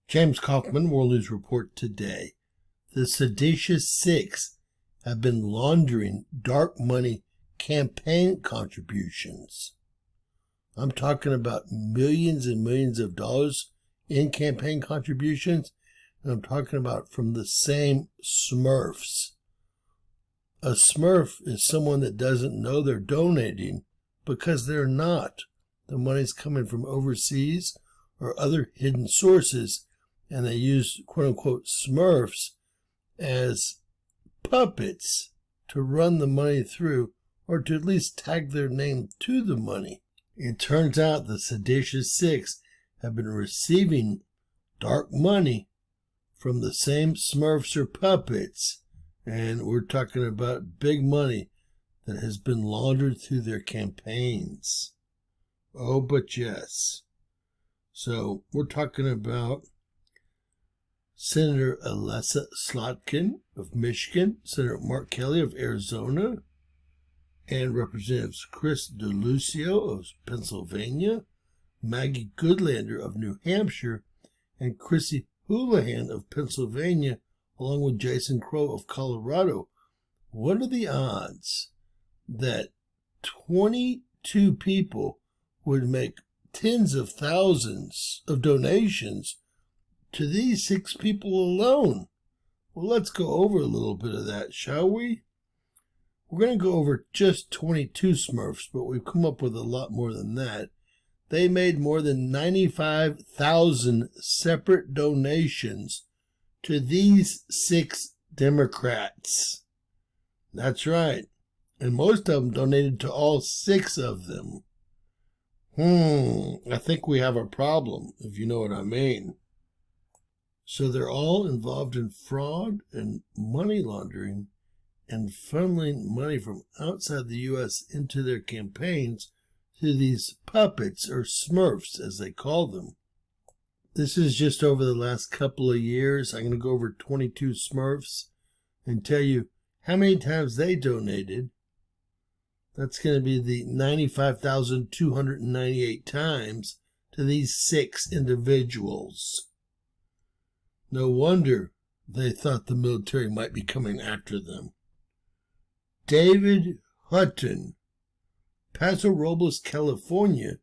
James Kaufman, World News Report today. The Seditious Six have been laundering dark money campaign contributions. I'm talking about millions and millions of dollars in campaign contributions, and I'm talking about from the same smurfs. A smurf is someone that doesn't know they're donating because they're not. The money's coming from overseas or other hidden sources, and they use quote-unquote smurfs as puppets to run the money through, or to at least tag their name to the money. It turns out the Sedicious Six have been receiving dark money from the same smurfs or puppets, and we're talking about big money that has been laundered through their campaigns. Oh, but yes. So we're talking about Senator Elissa Slotkin of Michigan, Senator Mark Kelly of Arizona, and Representatives Chris DeLucio of Pennsylvania, Maggie Goodlander of New Hampshire, and Chrissy Houlihan of Pennsylvania, along with Jason Crow of Colorado. What are the odds that 22 people would make tens of thousands of donations to these 6 people alone? Well, let's go over a little bit of that, shall we? We're going to go over just 22 smurfs, but we've come up with a lot more than that. They made more than 95,000 separate donations to these 6 Democrats. That's right. And most of them donated to all 6 of them. I think we have a problem, if you know what I mean. So they're all involved in fraud and money laundering and funneling money from outside the U.S. into their campaigns through these puppets, or smurfs as they call them. This is just over the last couple of years. I'm going to go over 22 smurfs and tell you how many times they donated. That's going to be the 95,298 times to these 6 individuals. No wonder they thought the military might be coming after them. David Hutton, Paso Robles, California,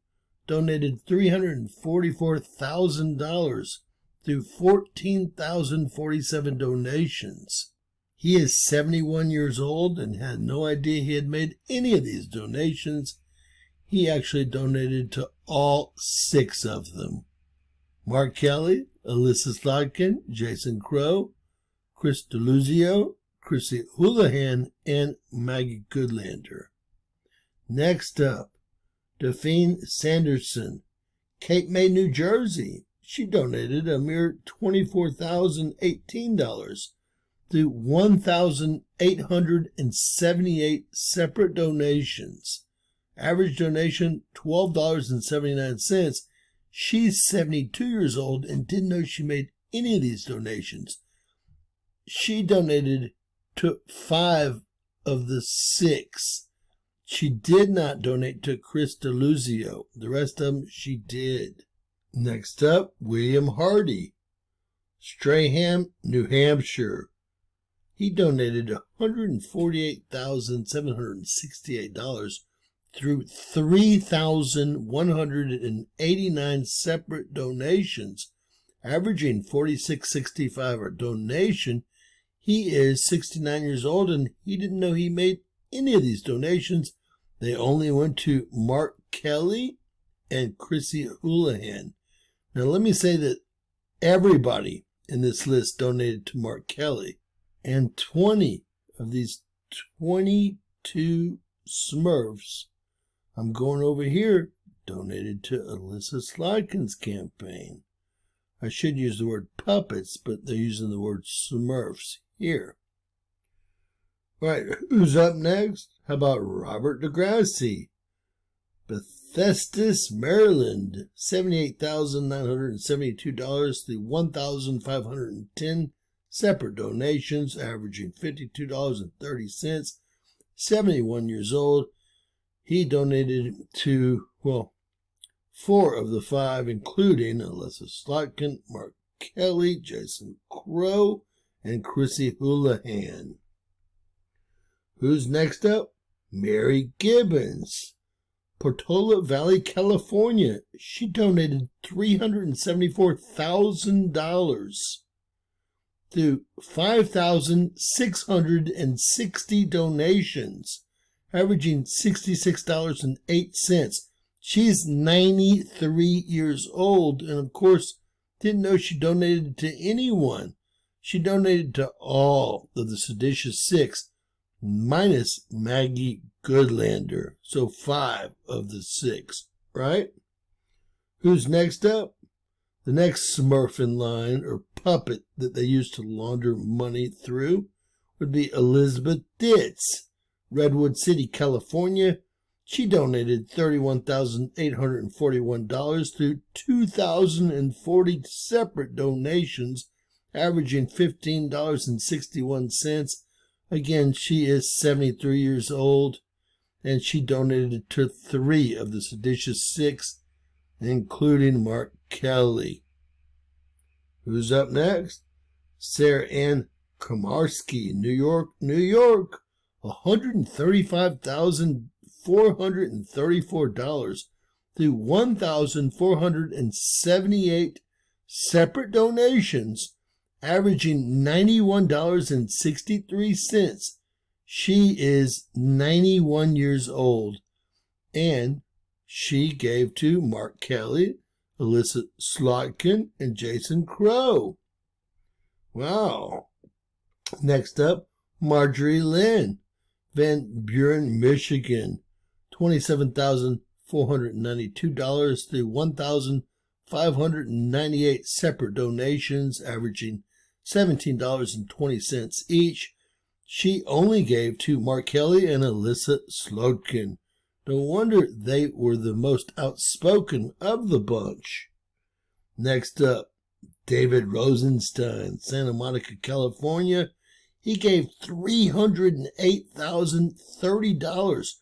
donated $344,000 through 14,047 donations. He is 71 years old and had no idea he had made any of these donations. He actually donated to all 6 of them. Mark Kelly, Elissa Slotkin, Jason Crow, Chris DeLucio, Chrissy Houlihan, and Maggie Goodlander. Next up, Daphne Sanderson, Cape May, New Jersey. She donated a mere $24,018 through 1,878 separate donations. Average donation, $12.79. She's 72 years old and didn't know she made any of these donations. She donated to 5 of the 6. She did not donate to Chris DeLucio. The rest of them she did. Next up, William Hardy, Strahan, New Hampshire. He donated $148,768 through 3,189 separate donations, averaging $46.65 a donation. He is 69 years old, and he didn't know he made any of these donations. They only went to Mark Kelly and Chrissy Houlihan. Now, let me say that everybody in this list donated to Mark Kelly, and 20 of these 22 smurfs I'm going over here donated to Elissa Slotkin's campaign. I should use the word puppets, but they're using the word smurfs here. All right, who's up next? How about Robert DeGrassi, Bethesda, Maryland, $78,972 through 1,510 separate donations, averaging $52.30. 71 years old. He donated to, 4 of the 5, including Elissa Slotkin, Mark Kelly, Jason Crow, and Chrissy Houlihan. Who's next up? Mary Gibbons, Portola Valley, California. She donated $374,000 through 5,660 donations, averaging $66.08. She's 93 years old, and of course, didn't know she donated to anyone. She donated to all of the Seditious Six, minus Maggie Goodlander. So 5 of the 6, right? Who's next up? The next smurf in line, or puppet, that they used to launder money through would be Elizabeth Ditz, Redwood City, California. She donated $31,841 through 2,040 separate donations, averaging $15.61. Again, she is 73 years old, and she donated to 3 of the Sedicious Six, including Mark Kelly. Who's up next? Sarah Ann Komarski, New York, New York. $135,434 through 1,478 separate donations, averaging $91.63. She is 91 years old, and she gave to Mark Kelly, Alyssa Slotkin, and Jason Crow. Wow. Next up, Marjorie Lynn, Van Buren, Michigan. $27,492 through 1,598 separate donations, averaging $17.20 each. She only gave to Mark Kelly and Alyssa Slotkin. No wonder they were the most outspoken of the bunch. Next up, David Rosenstein, Santa Monica, California. He gave $308,030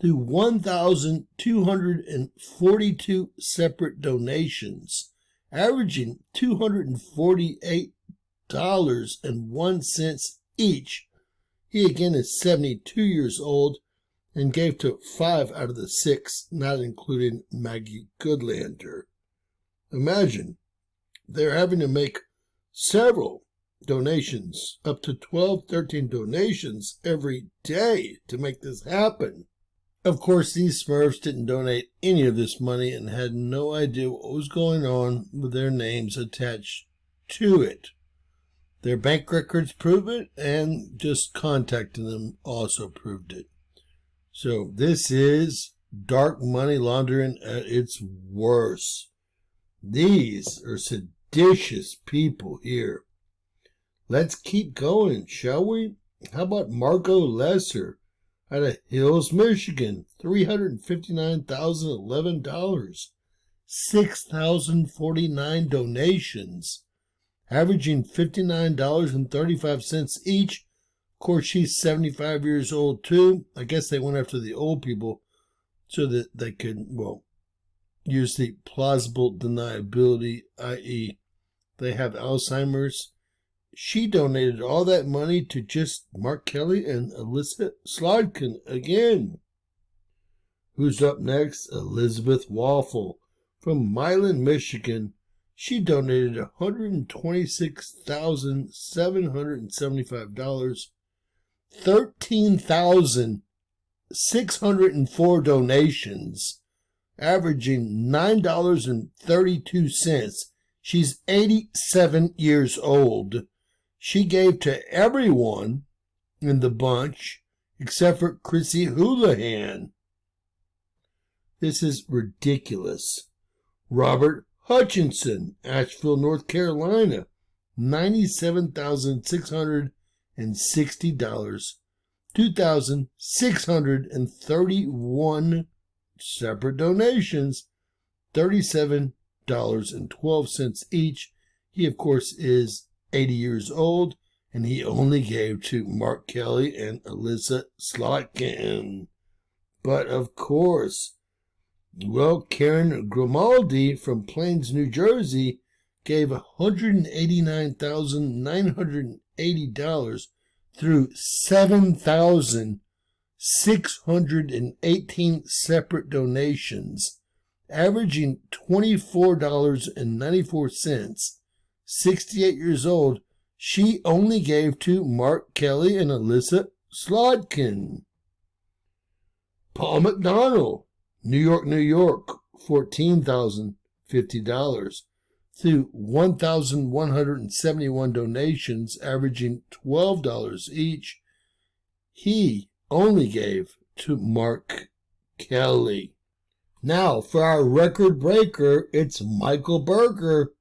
through 1,242 separate donations, averaging $248.01 each. He again is 72 years old and gave to 5 out of the 6, not including Maggie Goodlander. Imagine, they're having to make several donations, up to 12, 13 donations every day to make this happen. Of course, these Smurfs didn't donate any of this money and had no idea what was going on with their names attached to it. Their bank records prove it, and just contacting them also proved it. So this is dark money laundering at its worst. These are seditious people here. Let's keep going, shall we? How about Margot Lesser out of Hills, Michigan? $359,011. 6,049 donations, averaging $59.35 each. Of course, she's 75 years old too. I guess they went after the old people so that they could, use the plausible deniability, i.e., they have Alzheimer's. She donated all that money to just Mark Kelly and Alyssa Slotkin again. Who's up next? Elizabeth Waffle from Milan, Michigan. She donated $126,775, 13,604 donations, averaging $9.32. She's 87 years old. She gave to everyone in the bunch except for Chrissy Houlihan. This is ridiculous. Robert Hutchinson, Asheville, North Carolina, $97,660, 2,631 separate donations, $37.12 each. He, of course, is 80 years old, and he only gave to Mark Kelly and Alyssa Slotkin. But, of course, Karen Grimaldi from Plains, New Jersey, gave $189,980 through 7,618 separate donations, averaging $24.94. 68 years old, she only gave to Mark Kelly and Alyssa Slotkin. Paul McDonald, New York, New York, $14,050 through 1,171 donations, averaging $12 each. He only gave to Mark Kelly. Now, for our record breaker, it's Michael Berger.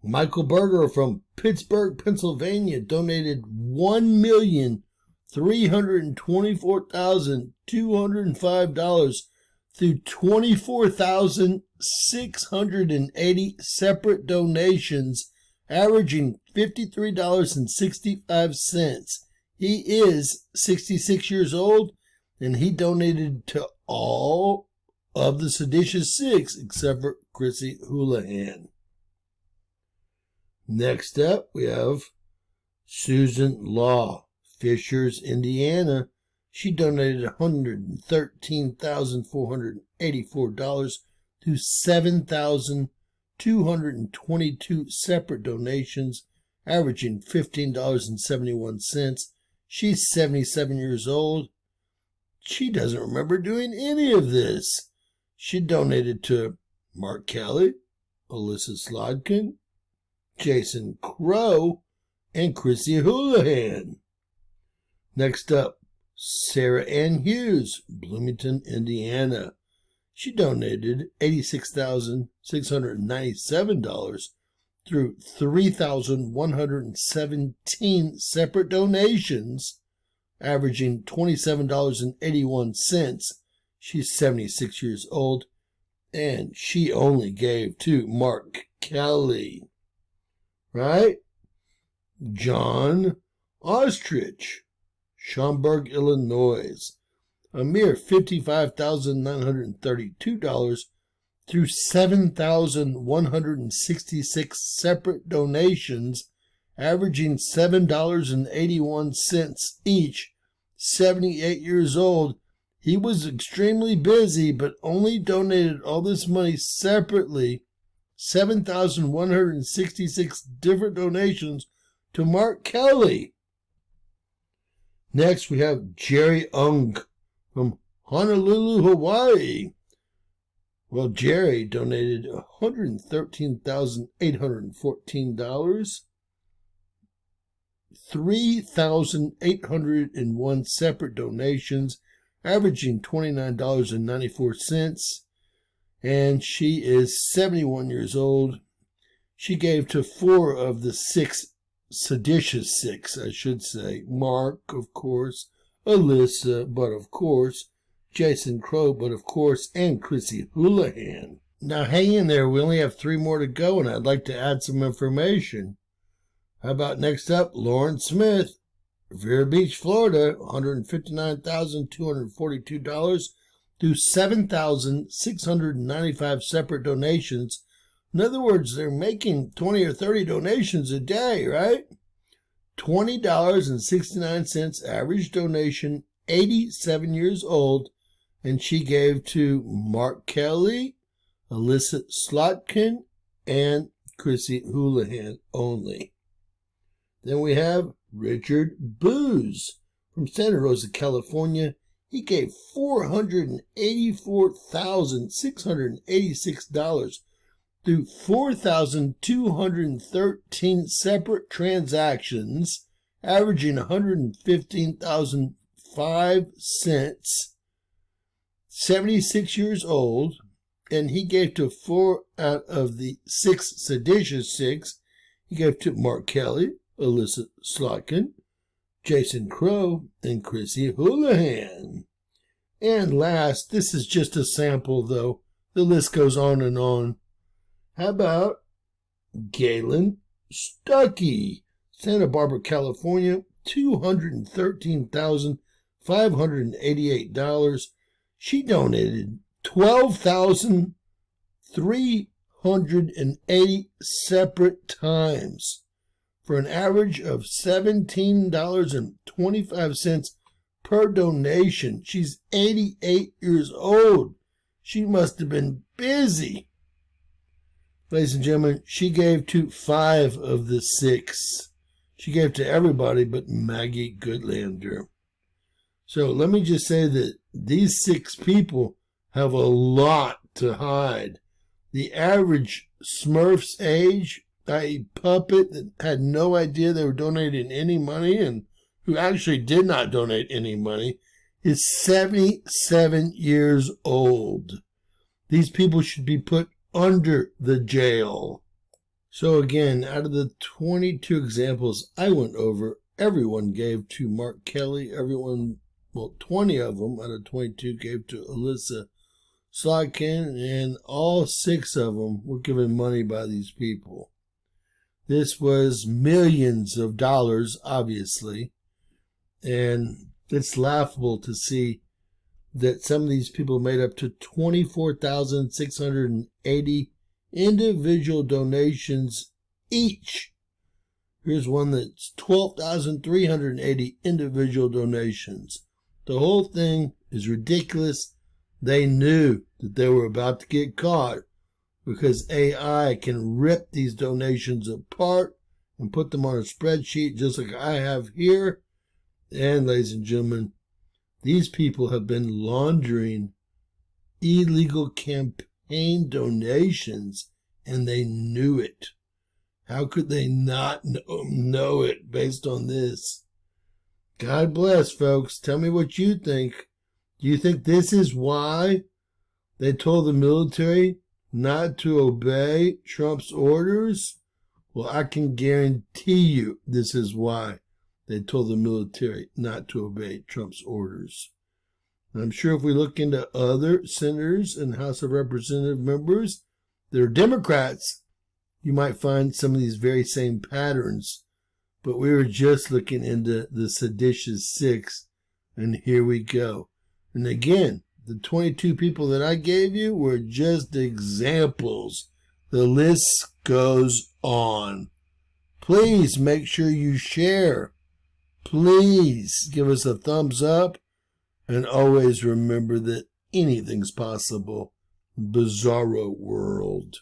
Michael Berger from Pittsburgh, Pennsylvania, donated $1,324,205 through 24,680 separate donations, averaging $53.65. He is 66 years old, and he donated to all of the Seditious Six except for Chrissy Houlihan. Next up, we have Susan Law, Fishers, Indiana. She donated $113,484 to 7,222 separate donations, averaging $15.71. She's 77 years old. She doesn't remember doing any of this. She donated to Mark Kelly, Alyssa Slotkin, Jason Crow, and Chrissy Houlihan. Next up, Sarah Ann Hughes, Bloomington, Indiana. She donated $86,697 through 3,117 separate donations, averaging $27.81. She's 76 years old, and she only gave to Mark Kelly. Right? John Ostrich, Schaumburg, Illinois. A mere $55,932 through 7,166 separate donations, averaging $7.81 each. 78 years old. He was extremely busy, but only donated all this money separately, 7,166 different donations, to Mark Kelly. Next, we have Jerry Ung from Honolulu, Hawaii. Well, Jerry donated $113,814, 3,801 separate donations, averaging $29.94. And she is 71 years old. She gave to 4 of the 6 Seditious Six, I should say. Mark, of course, Alyssa, but of course, Jason Crow, but of course, and Chrissy Houlihan. Now hang in there, we only have 3 more to go, and I'd like to add some information. How about next up, Lauren Smith, Vero Beach, Florida, $159,242 through 7,695 separate donations. In other words, they're making 20 or 30 donations a day, right? $20.69 average donation, 87 years old, and she gave to Mark Kelly, Alyssa Slotkin, and Chrissy Houlihan only. Then we have Richard Booz from Santa Rosa, California. He gave $484,686 through 4,213 separate transactions, averaging $115,005. 76 years old, and he gave to 4 out of the 6 Seditious Six. He gave to Mark Kelly, Alyssa Slotkin, Jason Crow, and Chrissy Houlihan. And last, this is just a sample though, the list goes on and on. How about Galen Stuckey, Santa Barbara, California, $213,588. She donated $12,300 180 separate times for an average of $17.25 per donation. She's 88 years old. She must have been busy. Ladies and gentlemen, she gave to 5 of the 6. She gave to everybody but Maggie Goodlander. So let me just say that these 6 people have a lot to hide. The average Smurf's age, i.e. puppet that had no idea they were donating any money and who actually did not donate any money, is 77 years old. These people should be put under the jail. So again, out of the 22 examples I went over, everyone gave to Mark Kelly. 20 of them out of 22 gave to Alyssa Slotkin, and all 6 of them were given money by these people. This was millions of dollars, obviously, and it's laughable to see that some of these people made up to 24,680 individual donations each. Here's one that's 12,380 individual donations. The whole thing is ridiculous. They knew that they were about to get caught because AI can rip these donations apart and put them on a spreadsheet just like I have here. And ladies and gentlemen, these people have been laundering illegal campaign donations, and they knew it. How could they not know it based on this? God bless, folks. Tell me what you think. Do you think this is why they told the military not to obey Trump's orders? Well, I can guarantee you this is why they told the military not to obey Trump's orders. And I'm sure if we look into other senators and House of Representative members that are Democrats, you might find some of these very same patterns. But we were just looking into the Sedicious Six, and here we go. And again, the 22 people that I gave you were just examples. The list goes on. Please make sure you share. Please give us a thumbs up, and always remember that anything's possible in Bizarro World.